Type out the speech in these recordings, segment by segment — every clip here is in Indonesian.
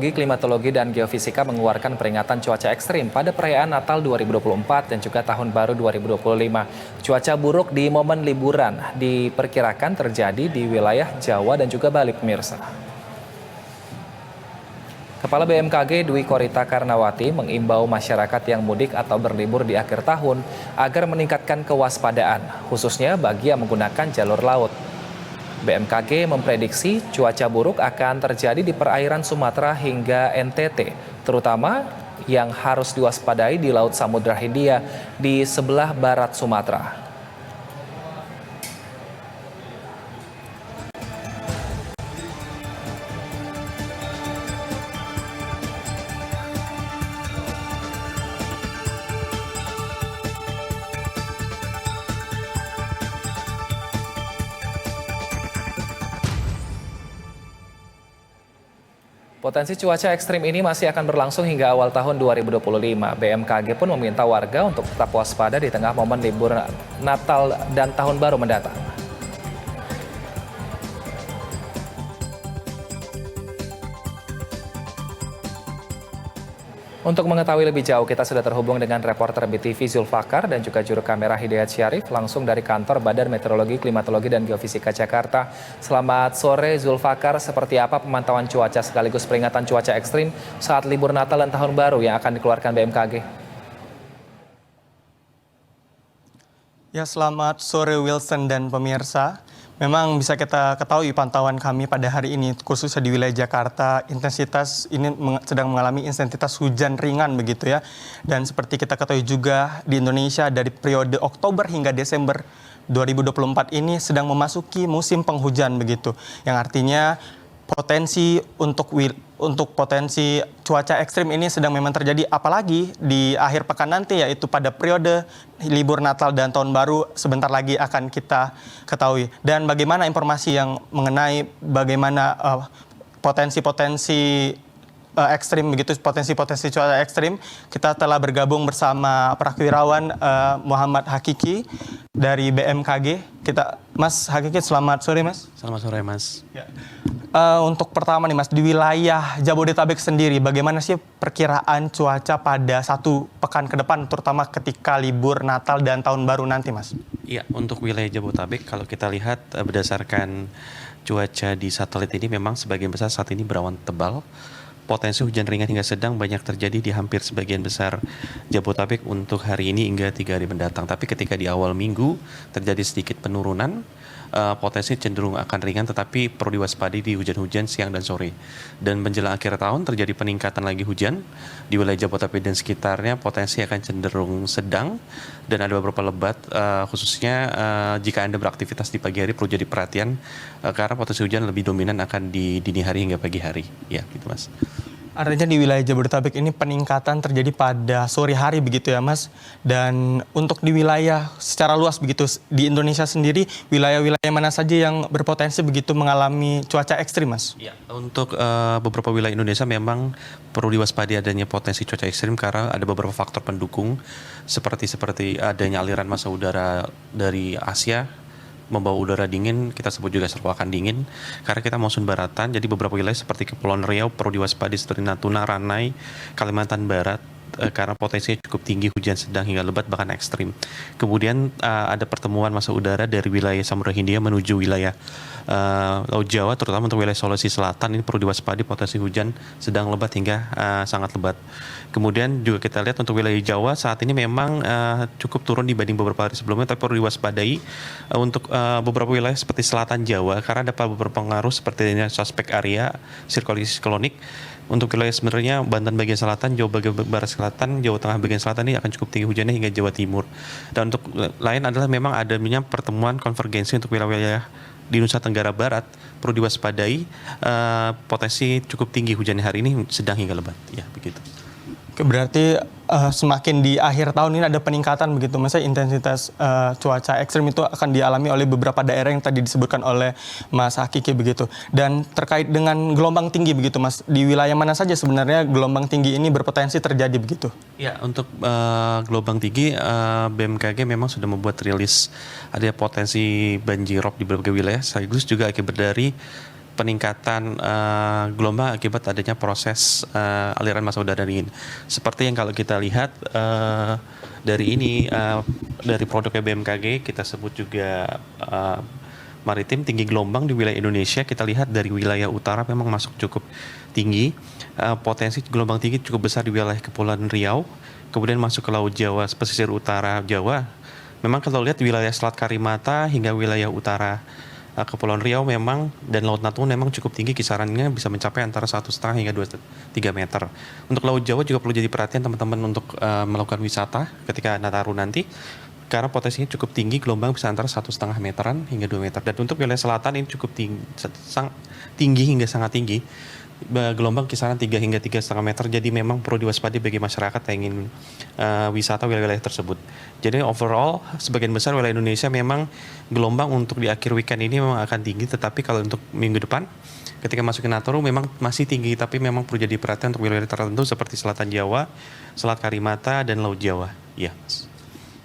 Klimatologi dan Geofisika mengeluarkan peringatan cuaca ekstrim pada perayaan Natal 2024 dan juga Tahun Baru 2025. Cuaca buruk di momen liburan diperkirakan terjadi di wilayah Jawa dan juga Bali, pemirsa. Kepala BMKG Dwi Korita Karnawati mengimbau masyarakat yang mudik atau berlibur di akhir tahun agar meningkatkan kewaspadaan, khususnya bagi yang menggunakan jalur laut. BMKG memprediksi cuaca buruk akan terjadi di perairan Sumatera hingga NTT, terutama yang harus diwaspadai di Laut Samudra Hindia di sebelah barat Sumatera. Potensi cuaca ekstrim ini masih akan berlangsung hingga awal tahun 2025. BMKG pun meminta warga untuk tetap waspada di tengah momen libur Natal dan Tahun Baru mendatang. Untuk mengetahui lebih jauh, kita sudah terhubung dengan reporter BTV Zulfakar dan juga juru kamera Hidayat Syarif langsung dari kantor Badan Meteorologi, Klimatologi, dan Geofisika Jakarta. Selamat sore Zulfakar, seperti apa pemantauan cuaca sekaligus peringatan cuaca ekstrim saat libur Natal dan Tahun Baru yang akan dikeluarkan BMKG? Ya, selamat sore Wilson dan pemirsa. Memang bisa kita ketahui pantauan kami pada hari ini, khususnya di wilayah Jakarta, intensitas ini sedang mengalami intensitas hujan ringan begitu ya. Dan seperti kita ketahui juga di Indonesia dari periode Oktober hingga Desember 2024 ini sedang memasuki musim penghujan begitu. Yang artinya potensi untuk potensi cuaca ekstrim ini sedang memang terjadi, apalagi di akhir pekan nanti, yaitu pada periode libur Natal dan Tahun Baru sebentar lagi akan kita ketahui. Dan bagaimana informasi yang mengenai bagaimana potensi-potensi ekstrim begitu, potensi-potensi cuaca ekstrim, kita telah bergabung bersama Prakwirawan Muhammad Hakiki dari BMKG. Mas Hakiki, selamat sore Mas. Selamat sore Mas. Ya. Untuk pertama nih Mas, di wilayah Jabodetabek sendiri, bagaimana sih perkiraan cuaca pada satu pekan ke depan, terutama ketika libur Natal dan Tahun Baru nanti Mas? Iya, untuk wilayah Jabodetabek kalau kita lihat berdasarkan cuaca di satelit ini memang sebagian besar saat ini berawan tebal. Potensi hujan ringan hingga sedang banyak terjadi di hampir sebagian besar Jabodetabek untuk hari ini hingga 3 hari mendatang. Tapi ketika di awal minggu terjadi sedikit penurunan, potensi cenderung akan ringan, tetapi perlu diwaspadai di hujan-hujan siang dan sore. Dan menjelang akhir tahun terjadi peningkatan lagi hujan di wilayah Jabodetabek dan sekitarnya, potensi akan cenderung sedang dan ada beberapa lebat, khususnya jika Anda beraktivitas di pagi hari perlu jadi perhatian karena potensi hujan lebih dominan akan di dini hari hingga pagi hari. Ya, gitu Mas. Artinya di wilayah Jabodetabek ini peningkatan terjadi pada sore hari begitu ya Mas. Dan untuk di wilayah secara luas begitu di Indonesia sendiri, wilayah-wilayah mana saja yang berpotensi begitu mengalami cuaca ekstrim Mas? Ya, untuk beberapa wilayah Indonesia memang perlu diwaspadai adanya potensi cuaca ekstrim karena ada beberapa faktor pendukung seperti adanya aliran massa udara dari Asia membawa udara dingin, kita sebut juga serwakan dingin, karena kita monsun baratan, jadi beberapa wilayah seperti Kepulauan Riau perlu diwaspadai seperti Natuna, Ranai, Kalimantan Barat, karena potensinya cukup tinggi, hujan sedang hingga lebat bahkan ekstrim. Kemudian ada pertemuan massa udara dari wilayah Samudra Hindia menuju wilayah Laut Jawa, terutama untuk wilayah Sulawesi Selatan, ini perlu diwaspadai potensi hujan sedang lebat hingga sangat lebat. Kemudian juga kita lihat untuk wilayah Jawa saat ini memang cukup turun dibanding beberapa hari sebelumnya, tapi perlu diwaspadai untuk beberapa wilayah seperti selatan Jawa karena ada beberapa pengaruh seperti suspek area sirkulasi siklonik. Untuk wilayah sebenarnya Banten bagian selatan, Jawa bagian barat selatan, Jawa Tengah bagian selatan ini akan cukup tinggi hujannya hingga Jawa Timur. Dan untuk lain adalah memang adanya pertemuan konvergensi untuk wilayah di Nusa Tenggara Barat perlu diwaspadai, potensi cukup tinggi hujannya hari ini sedang hingga lebat. Ya, begitu. Berarti semakin di akhir tahun ini ada peningkatan begitu, Mas, intensitas cuaca ekstrim itu akan dialami oleh beberapa daerah yang tadi disebutkan oleh Mas Hakiki begitu. Dan terkait dengan gelombang tinggi begitu, Mas, di wilayah mana saja sebenarnya gelombang tinggi ini berpotensi terjadi begitu? Ya, untuk gelombang tinggi, BMKG memang sudah membuat rilis ada potensi banjirop di berbagai wilayah, sekaligus juga akibat dari peningkatan gelombang akibat adanya proses aliran massa udara dingin. Seperti yang kalau kita lihat dari ini dari produknya BMKG kita sebut juga maritim tinggi gelombang di wilayah Indonesia, kita lihat dari wilayah utara memang masuk cukup tinggi. Potensi gelombang tinggi cukup besar di wilayah Kepulauan Riau, kemudian masuk ke Laut Jawa, pesisir utara Jawa. Memang kalau lihat wilayah Selat Karimata hingga wilayah utara Kepulauan Riau memang dan Laut Natuna memang cukup tinggi, kisarannya bisa mencapai antara 1,5 hingga 3 meter. Untuk Laut Jawa juga perlu jadi perhatian teman-teman untuk melakukan wisata ketika Nataru nanti, karena potensinya cukup tinggi, gelombang bisa antara 1,5 meteran hingga 2 meter. Dan untuk wilayah selatan ini cukup tinggi hingga sangat tinggi, gelombang kisaran 3 hingga 3,5 meter. Jadi memang perlu diwaspadai bagi masyarakat yang ingin wisata wilayah-wilayah tersebut. Jadi overall sebagian besar wilayah Indonesia memang gelombang untuk di akhir weekend ini memang akan tinggi, tetapi kalau untuk minggu depan ketika masuk ke Nataru memang masih tinggi, tapi memang perlu jadi perhatian untuk wilayah tertentu seperti Selatan Jawa, Selat Karimata, dan Laut Jawa. Ya.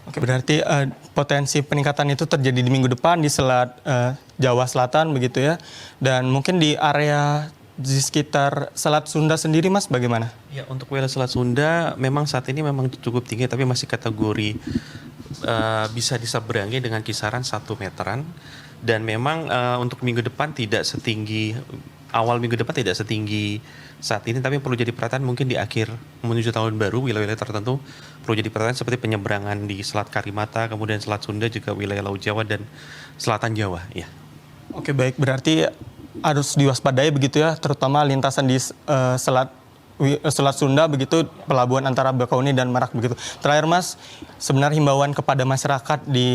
Oke, berarti potensi peningkatan itu terjadi di minggu depan di Selat Jawa Selatan begitu ya. Dan mungkin di area di sekitar Selat Sunda sendiri, Mas, bagaimana? Ya, untuk wilayah Selat Sunda memang saat ini memang cukup tinggi, tapi masih kategori bisa diseberangi dengan kisaran 1 meteran. Dan memang untuk minggu depan tidak setinggi, awal minggu depan tidak setinggi saat ini, tapi perlu jadi perhatian mungkin di akhir menuju tahun baru, wilayah-wilayah tertentu perlu jadi perhatian seperti penyeberangan di Selat Karimata, kemudian Selat Sunda, juga wilayah Laut Jawa dan Selatan Jawa. Ya. Oke, baik, berarti harus diwaspadai begitu ya, terutama lintasan di Selat Sunda begitu, pelabuhan antara Bakauni dan Merak begitu. Terakhir, Mas, sebenarnya himbauan kepada masyarakat di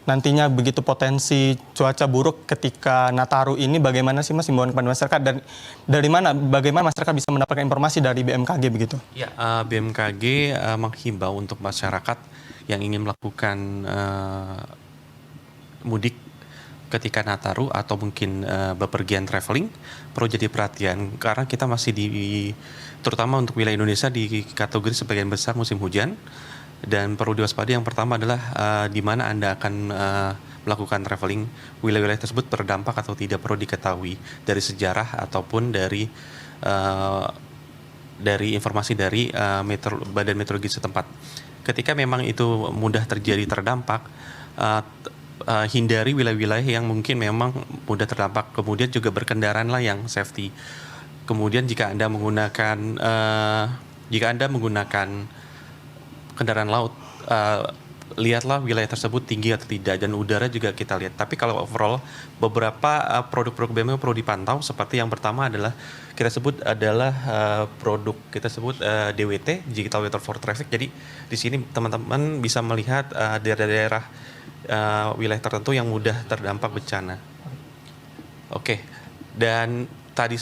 nantinya begitu potensi cuaca buruk ketika Nataru ini, bagaimana sih, Mas, himbauan kepada masyarakat, dan dari mana, bagaimana masyarakat bisa mendapatkan informasi dari BMKG begitu? Ya, BMKG menghimbau untuk masyarakat yang ingin melakukan mudik ketika Nataru atau mungkin bepergian traveling, perlu jadi perhatian karena kita masih terutama untuk wilayah Indonesia di kategori sebagian besar musim hujan, dan perlu diwaspadai yang pertama adalah di mana Anda akan melakukan traveling, wilayah-wilayah tersebut terdampak atau tidak, perlu diketahui dari sejarah ataupun dari informasi dari Badan Meteorologi setempat. Ketika memang itu mudah terjadi terdampak, hindari wilayah-wilayah yang mungkin memang mudah terdampak. Kemudian juga berkendaraanlah yang safety. Kemudian jika Anda menggunakan kendaraan laut, lihatlah wilayah tersebut tinggi atau tidak, dan udara juga kita lihat. Tapi kalau overall beberapa produk-produk BMKG perlu dipantau, seperti yang pertama adalah produk DWT, Digital Weather for Traffic. Jadi di sini teman-teman bisa melihat daerah-daerah wilayah tertentu yang mudah terdampak bencana. Oke. Dan tadi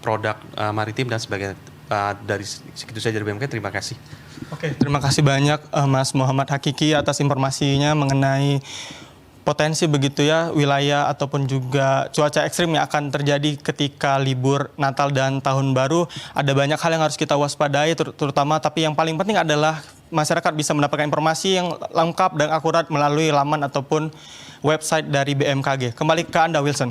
produk maritim dan sebagainya. Dari segitu saja dari BMKG. Terima kasih. Oke, terima kasih banyak Mas Muhammad Hakiki atas informasinya mengenai potensi begitu ya wilayah ataupun juga cuaca ekstrim yang akan terjadi ketika libur Natal dan Tahun Baru. Ada banyak hal yang harus kita waspadai terutama, tapi yang paling penting adalah masyarakat bisa mendapatkan informasi yang lengkap dan akurat melalui laman ataupun website dari BMKG. Kembali ke Anda, Wilson.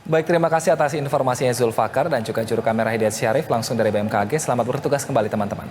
Baik, terima kasih atas informasinya Zulfakar dan juga juru kamera Hidayat Syarif langsung dari BMKG. Selamat bertugas kembali teman-teman.